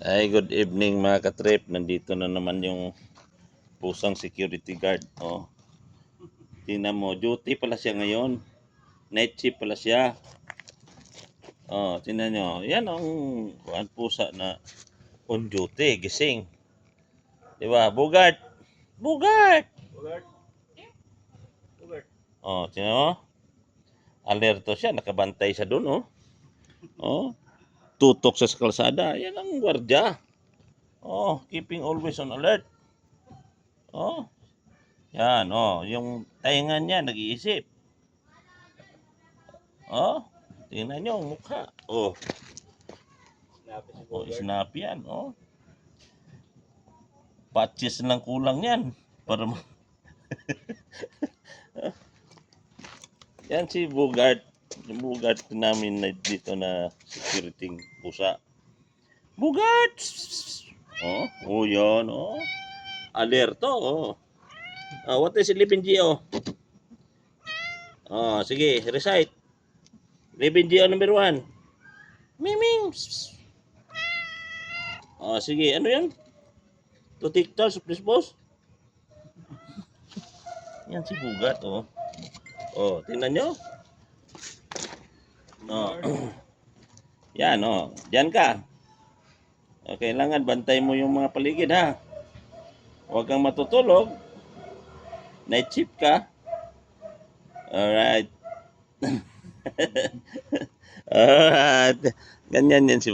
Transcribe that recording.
Ay, good evening mga katrip. Nandito na naman yung pusang security guard. Oh, tingnan mo, duty pala siya ngayon. Night shift pala siya. Oh, tingnan nyo. Yan ang pusa na on duty, gising. Diba? Bugart! Bugart! Oh, tingnan mo. Alerto siya, nakabantay siya doon, oh. Oh, tutok sa kalsada. Yan ang gwardiya. Oh, keeping always on alert. Oh, yan, oh, yung tainga niya nag-iisip. Oh, tingnan nyo ang mukha. Oh, snappy yan, oh. Patches lang kulang yan. Para yan si Bugart. Yung Bugart namin na dito na security pusa. Bugart! Oh, oh yan, oh. Alerto, oh. What is 11GO? Oh, sige, recite. 11GO number 1. Miming. Oh, sige, ano yan? To TikTok, please, boss. Yan si Bugat, oh. Oh, tingnan nyo. Oh. Yan, oh. Diyan ka. Oh, kailangan bantay mo yung mga paligid, ha. Huwag kang matutulog. Night shift ka. Alright. Alright. Ganyan yan si